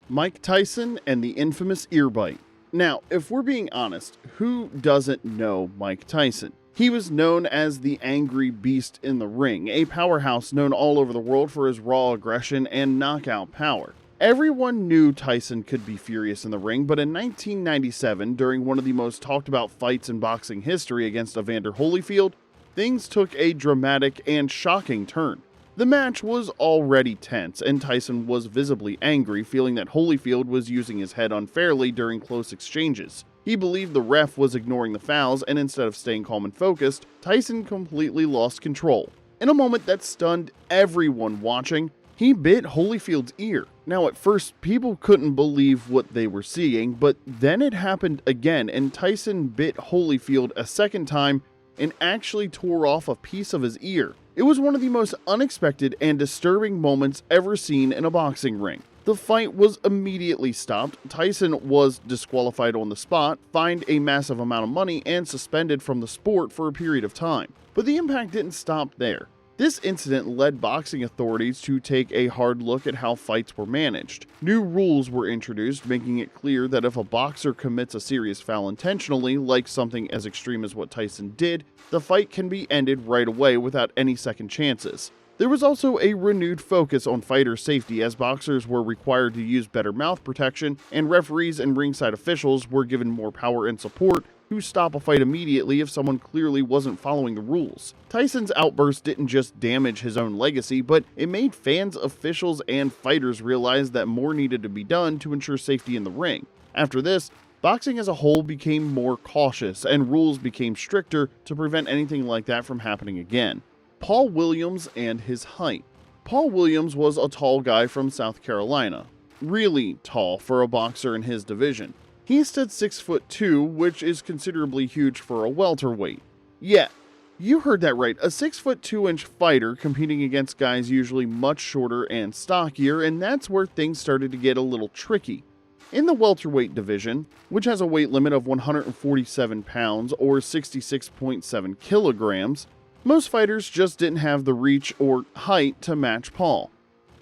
Mike Tyson and the infamous ear bite. Now, if we're being honest, who doesn't know Mike Tyson? He was known as the Angry Beast in the ring, a powerhouse known all over the world for his raw aggression and knockout power. Everyone knew Tyson could be furious in the ring, but in 1997, during one of the most talked about fights in boxing history against Evander Holyfield, things took a dramatic and shocking turn. The match was already tense, and Tyson was visibly angry, feeling that Holyfield was using his head unfairly during close exchanges. He believed the ref was ignoring the fouls, and instead of staying calm and focused, Tyson completely lost control. In a moment that stunned everyone watching, he bit Holyfield's ear. Now, at first, people couldn't believe what they were seeing, but then it happened again, and Tyson bit Holyfield a second time and actually tore off a piece of his ear. It was one of the most unexpected and disturbing moments ever seen in a boxing ring. The fight was immediately stopped, Tyson was disqualified on the spot, fined a massive amount of money, and suspended from the sport for a period of time. But the impact didn't stop there. This incident led boxing authorities to take a hard look at how fights were managed. New rules were introduced, making it clear that if a boxer commits a serious foul intentionally, like something as extreme as what Tyson did, the fight can be ended right away without any second chances. There was also a renewed focus on fighter safety, as boxers were required to use better mouth protection, and referees and ringside officials were given more power and support to stop a fight immediately if someone clearly wasn't following the rules. Tyson's outburst didn't just damage his own legacy, but it made fans, officials, and fighters realize that more needed to be done to ensure safety in the ring. After this, boxing as a whole became more cautious, and rules became stricter to prevent anything like that from happening again. Paul Williams and his height. Paul Williams was a tall guy from South Carolina. Really tall for a boxer in his division. He stood 6'2", which is considerably huge for a welterweight. Yeah, you heard that right, a 6'2" fighter competing against guys usually much shorter and stockier, and that's where things started to get a little tricky. In the welterweight division, which has a weight limit of 147 pounds or 66.7 kilograms, most fighters just didn't have the reach or height to match Paul.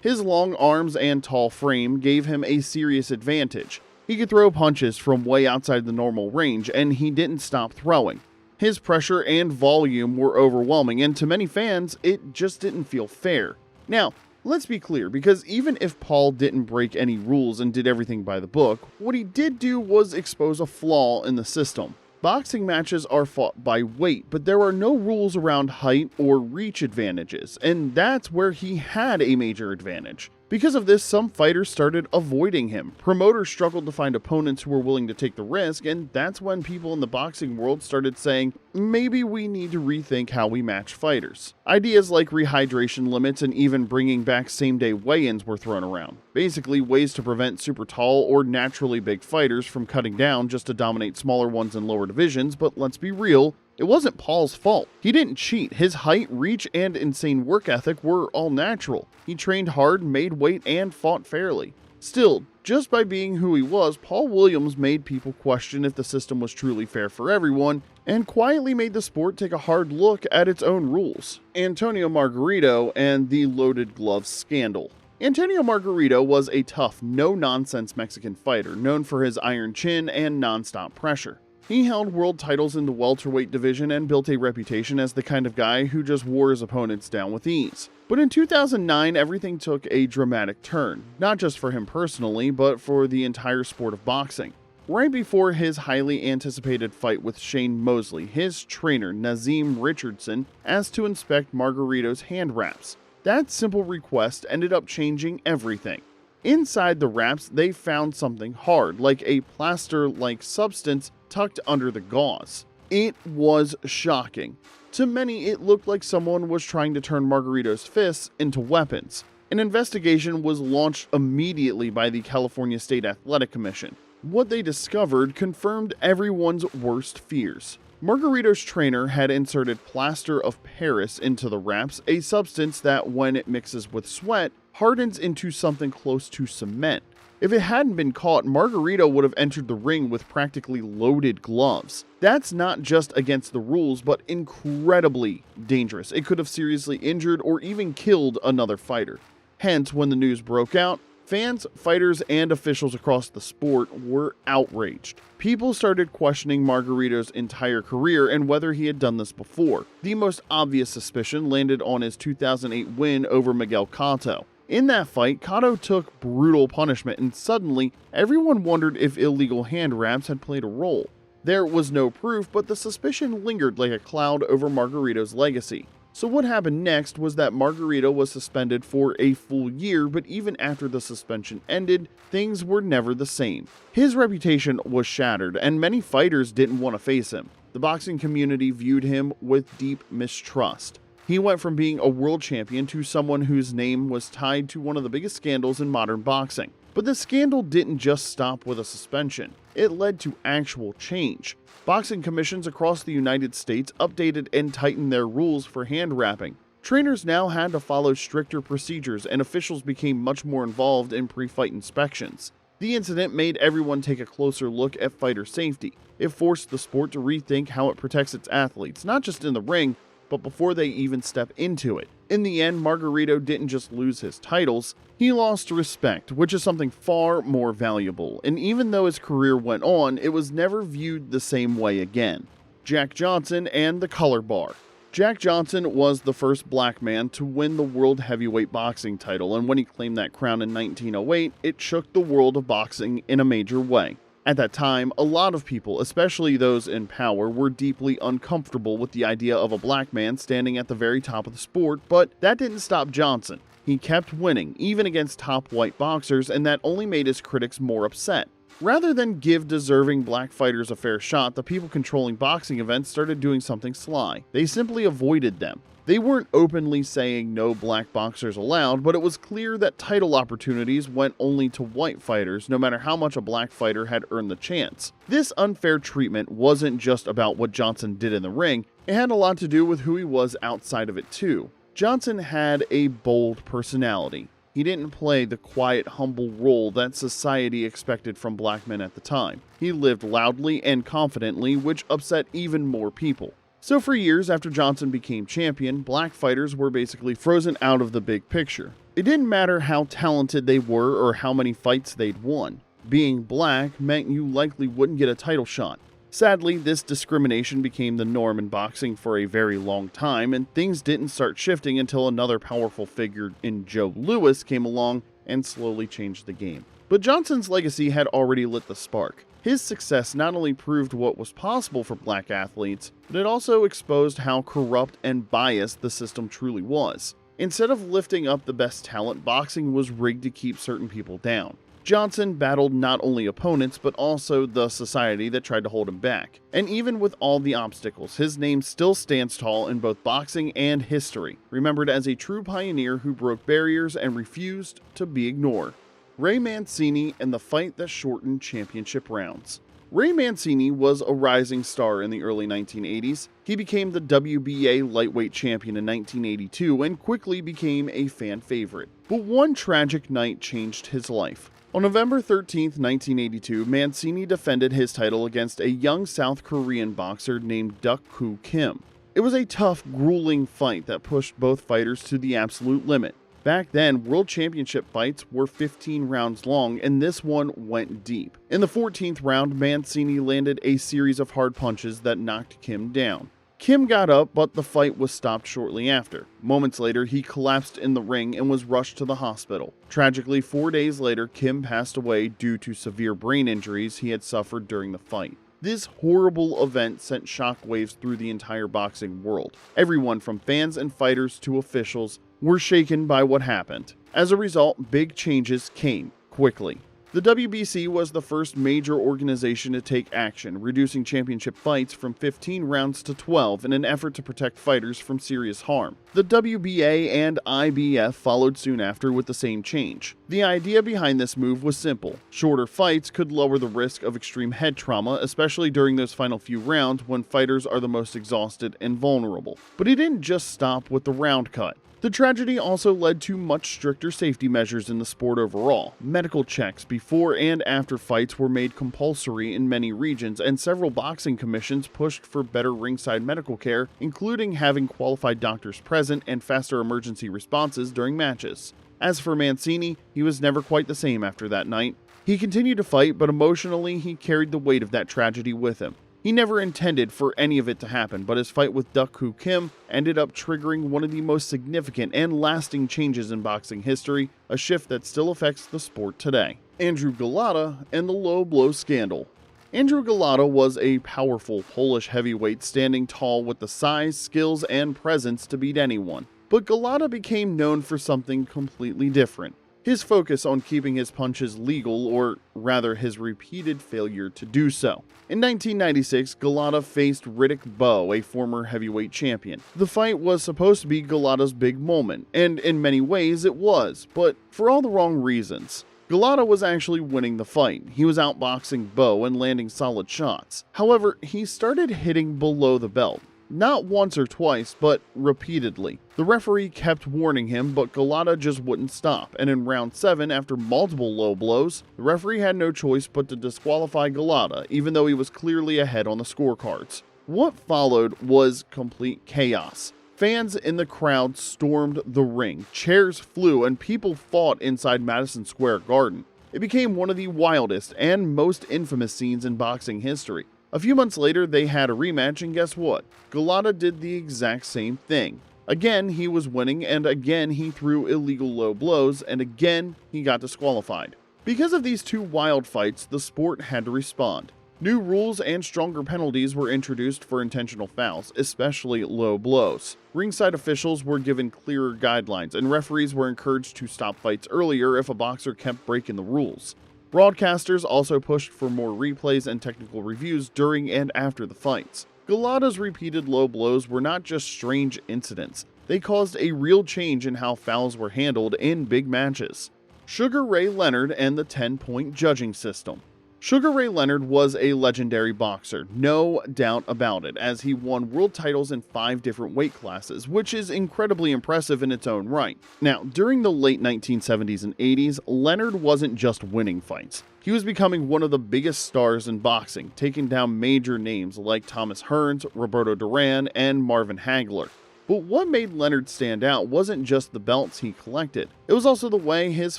His long arms and tall frame gave him a serious advantage. He could throw punches from way outside the normal range, and he didn't stop throwing. His pressure and volume were overwhelming, and to many fans, it just didn't feel fair. Now, let's be clear, because even if Paul didn't break any rules and did everything by the book, what he did do was expose a flaw in the system. Boxing matches are fought by weight, but there are no rules around height or reach advantages, and that's where he had a major advantage. Because of this, some fighters started avoiding him. Promoters struggled to find opponents who were willing to take the risk, and that's when people in the boxing world started saying, maybe we need to rethink how we match fighters. Ideas like rehydration limits and even bringing back same-day weigh-ins were thrown around. Basically, ways to prevent super tall or naturally big fighters from cutting down just to dominate smaller ones in lower divisions, but let's be real, it wasn't Paul's fault. He didn't cheat. His height, reach, and insane work ethic were all natural. He trained hard, made weight, and fought fairly. Still, just by being who he was, Paul Williams made people question if the system was truly fair for everyone, and quietly made the sport take a hard look at its own rules. Antonio Margarito and the loaded gloves scandal. Antonio Margarito was a tough, no-nonsense Mexican fighter, known for his iron chin and non-stop pressure. He held world titles in the welterweight division and built a reputation as the kind of guy who just wore his opponents down with ease. But in 2009, everything took a dramatic turn, not just for him personally, but for the entire sport of boxing. Right before his highly anticipated fight with Shane Mosley, his trainer Nazim Richardson asked to inspect Margarito's hand wraps. That simple request ended up changing everything. Inside the wraps, they found something hard, like a plaster-like substance tucked under the gauze. It was shocking. To many, it looked like someone was trying to turn Margarito's fists into weapons. An investigation was launched immediately by the California State Athletic Commission. What they discovered confirmed everyone's worst fears. Margarito's trainer had inserted plaster of Paris into the wraps, a substance that, when it mixes with sweat, hardens into something close to cement. If it hadn't been caught, Margarito would have entered the ring with practically loaded gloves. That's not just against the rules, but incredibly dangerous. It could have seriously injured or even killed another fighter. Hence, when the news broke out, Fans, fighters, and officials across the sport were outraged. People started questioning Margarito's entire career and whether he had done this before. The most obvious suspicion landed on his 2008 win over Miguel Cotto. In that fight, Cotto took brutal punishment, and suddenly, everyone wondered if illegal hand wraps had played a role. There was no proof, but the suspicion lingered like a cloud over Margarito's legacy. So what happened next was that Margarito was suspended for a full year, but even after the suspension ended, things were never the same. His reputation was shattered, and many fighters didn't want to face him. The boxing community viewed him with deep mistrust. He went from being a world champion to someone whose name was tied to one of the biggest scandals in modern boxing. But the scandal didn't just stop with a suspension. It led to actual change. Boxing commissions across the United States updated and tightened their rules for hand wrapping. Trainers now had to follow stricter procedures, and officials became much more involved in pre-fight inspections. The incident made everyone take a closer look at fighter safety. It forced the sport to rethink how it protects its athletes, not just in the ring, but before they even step into it. In the end, Margarito didn't just lose his titles, he lost respect, which is something far more valuable, and even though his career went on, it was never viewed the same way again. Jack Johnson and the color bar. Jack Johnson was the first black man to win the World Heavyweight Boxing title, and when he claimed that crown in 1908, it shook the world of boxing in a major way. At that time, a lot of people, especially those in power, were deeply uncomfortable with the idea of a black man standing at the very top of the sport, but that didn't stop Johnson. He kept winning, even against top white boxers, and that only made his critics more upset. Rather than give deserving black fighters a fair shot, the people controlling boxing events started doing something sly. They simply avoided them. They weren't openly saying no black boxers allowed, but it was clear that title opportunities went only to white fighters, no matter how much a black fighter had earned the chance. This unfair treatment wasn't just about what Johnson did in the ring, it had a lot to do with who he was outside of it too. Johnson had a bold personality. He didn't play the quiet, humble role that society expected from black men at the time. He lived loudly and confidently, which upset even more people. So for years after Johnson became champion, black fighters were basically frozen out of the big picture. It didn't matter how talented they were or how many fights they'd won. Being black meant you likely wouldn't get a title shot. Sadly, this discrimination became the norm in boxing for a very long time, and things didn't start shifting until another powerful figure in Joe Louis came along and slowly changed the game. But Johnson's legacy had already lit the spark. His success not only proved what was possible for black athletes, but it also exposed how corrupt and biased the system truly was. Instead of lifting up the best talent, boxing was rigged to keep certain people down. Johnson battled not only opponents, but also the society that tried to hold him back. And even with all the obstacles, his name still stands tall in both boxing and history, remembered as a true pioneer who broke barriers and refused to be ignored. Ray Mancini and the fight that shortened championship rounds. Ray Mancini was a rising star in the early 1980s. He became the WBA lightweight champion in 1982 and quickly became a fan favorite. But one tragic night changed his life. On November 13, 1982, Mancini defended his title against a young South Korean boxer named Duk Koo Kim. It was a tough, grueling fight that pushed both fighters to the absolute limit. Back then, world championship fights were 15 rounds long, and this one went deep. In the 14th round, Mancini landed a series of hard punches that knocked Kim down. Kim got up, but the fight was stopped shortly after. Moments later, he collapsed in the ring and was rushed to the hospital. Tragically, 4 days later, Kim passed away due to severe brain injuries he had suffered during the fight. This horrible event sent shockwaves through the entire boxing world. Everyone from fans and fighters to officials were shaken by what happened. As a result, big changes came quickly. The WBC was the first major organization to take action, reducing championship fights from 15 rounds to 12 in an effort to protect fighters from serious harm. The WBA and IBF followed soon after with the same change. The idea behind this move was simple. Shorter fights could lower the risk of extreme head trauma, especially during those final few rounds when fighters are the most exhausted and vulnerable. But it didn't just stop with the round cut. The tragedy also led to much stricter safety measures in the sport overall. Medical checks before and after fights were made compulsory in many regions, and several boxing commissions pushed for better ringside medical care, including having qualified doctors present and faster emergency responses during matches. As for Mancini, he was never quite the same after that night. He continued to fight, but emotionally he carried the weight of that tragedy with him. He never intended for any of it to happen, but his fight with Duk Koo Kim ended up triggering one of the most significant and lasting changes in boxing history, a shift that still affects the sport today. Andrew Golota and the low blow scandal. Andrew Golota was a powerful Polish heavyweight standing tall with the size, skills, and presence to beat anyone. But Golota became known for something completely different. His focus on keeping his punches legal, or rather his repeated failure to do so. In 1996, Golota faced Riddick Bowe, a former heavyweight champion. The fight was supposed to be Golota's big moment, and in many ways it was, but for all the wrong reasons. Golota was actually winning the fight. He was outboxing Bowe and landing solid shots. However, he started hitting below the belt. Not once or twice, but repeatedly. The referee kept warning him, but Golota just wouldn't stop, and in round 7, after multiple low blows, the referee had no choice but to disqualify Golota, even though he was clearly ahead on the scorecards. What followed was complete chaos. Fans in the crowd stormed the ring, chairs flew, and people fought inside Madison Square Garden. It became one of the wildest and most infamous scenes in boxing history. A few months later, they had a rematch, and guess what? Golota did the exact same thing. Again, he was winning, and again, he threw illegal low blows, and again, he got disqualified. Because of these two wild fights, the sport had to respond. New rules and stronger penalties were introduced for intentional fouls, especially low blows. Ringside officials were given clearer guidelines, and referees were encouraged to stop fights earlier if a boxer kept breaking the rules. Broadcasters also pushed for more replays and technical reviews during and after the fights. Golota's repeated low blows were not just strange incidents, they caused a real change in how fouls were handled in big matches. Sugar Ray Leonard and the 10-point judging system. Sugar Ray Leonard was a legendary boxer, no doubt about it, as he won world titles in 5 different weight classes, which is incredibly impressive in its own right. Now, during the late 1970s and 80s, Leonard wasn't just winning fights. He was becoming one of the biggest stars in boxing, taking down major names like Thomas Hearns, Roberto Duran, and Marvin Hagler. But what made Leonard stand out wasn't just the belts he collected. It was also the way his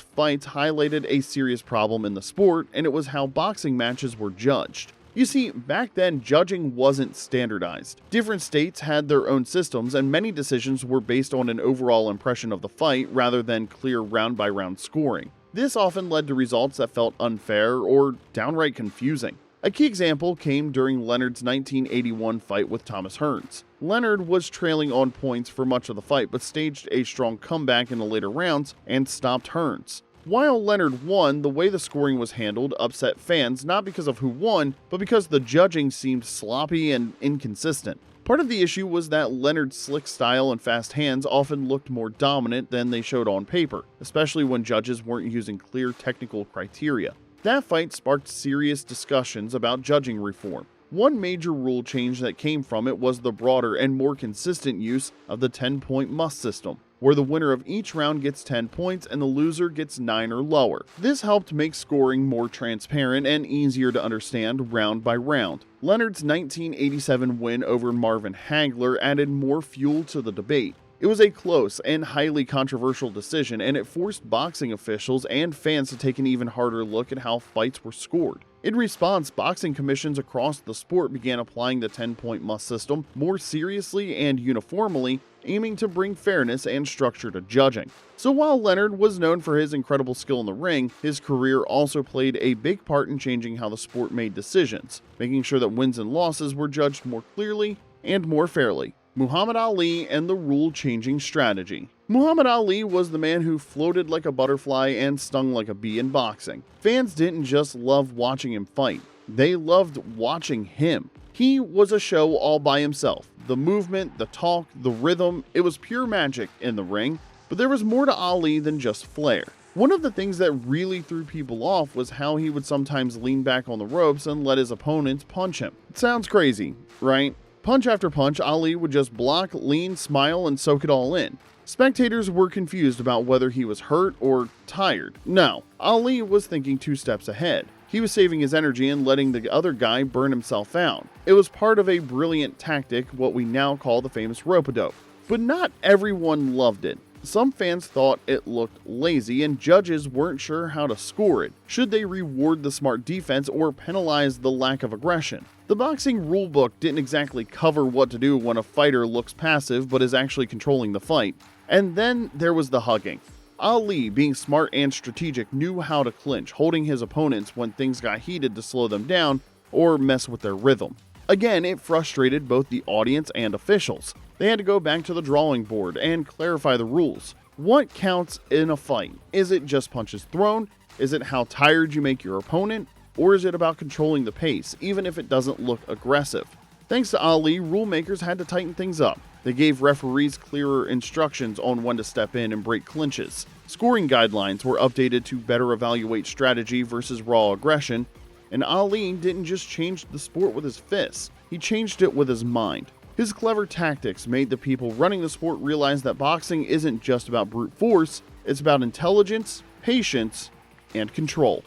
fights highlighted a serious problem in the sport, and it was how boxing matches were judged. You see, back then, judging wasn't standardized. Different states had their own systems, and many decisions were based on an overall impression of the fight rather than clear round-by-round scoring. This often led to results that felt unfair or downright confusing. A key example came during Leonard's 1981 fight with Thomas Hearns. Leonard was trailing on points for much of the fight, but staged a strong comeback in the later rounds and stopped Hearns. While Leonard won, the way the scoring was handled upset fans, not because of who won, but because the judging seemed sloppy and inconsistent. Part of the issue was that Leonard's slick style and fast hands often looked more dominant than they showed on paper, especially when judges weren't using clear technical criteria. That fight sparked serious discussions about judging reform. One major rule change that came from it was the broader and more consistent use of the 10-point must system, where the winner of each round gets 10 points and the loser gets 9 or lower. This helped make scoring more transparent and easier to understand round by round. Leonard's 1987 win over Marvin Hagler added more fuel to the debate. It was a close and highly controversial decision, and it forced boxing officials and fans to take an even harder look at how fights were scored. In response, boxing commissions across the sport began applying the 10-point must system more seriously and uniformly, aiming to bring fairness and structure to judging. So while Leonard was known for his incredible skill in the ring, his career also played a big part in changing how the sport made decisions, making sure that wins and losses were judged more clearly and more fairly. Muhammad Ali and the rule-changing strategy. Muhammad Ali was the man who floated like a butterfly and stung like a bee in boxing. Fans didn't just love watching him fight, they loved watching him. He was a show all by himself. The movement, the talk, the rhythm, it was pure magic in the ring, but there was more to Ali than just flair. One of the things that really threw people off was how he would sometimes lean back on the ropes and let his opponents punch him. It sounds crazy, right? Punch after punch, Ali would just block, lean, smile, and soak it all in. Spectators were confused about whether he was hurt or tired. No, Ali was thinking 2 steps ahead. He was saving his energy and letting the other guy burn himself out. It was part of a brilliant tactic, what we now call the famous rope-a-dope. But not everyone loved it. Some fans thought it looked lazy and judges weren't sure how to score it. Should they reward the smart defense or penalize the lack of aggression? The boxing rulebook didn't exactly cover what to do when a fighter looks passive but is actually controlling the fight. And then there was the hugging. Ali, being smart and strategic, knew how to clinch, holding his opponents when things got heated to slow them down or mess with their rhythm. Again, it frustrated both the audience and officials. They had to go back to the drawing board and clarify the rules. What counts in a fight? Is it just punches thrown? Is it how tired you make your opponent? Or is it about controlling the pace, even if it doesn't look aggressive? Thanks to Ali, rulemakers had to tighten things up. They gave referees clearer instructions on when to step in and break clinches. Scoring guidelines were updated to better evaluate strategy versus raw aggression, and Ali didn't just change the sport with his fists, he changed it with his mind. His clever tactics made the people running the sport realize that boxing isn't just about brute force, it's about intelligence, patience, and control.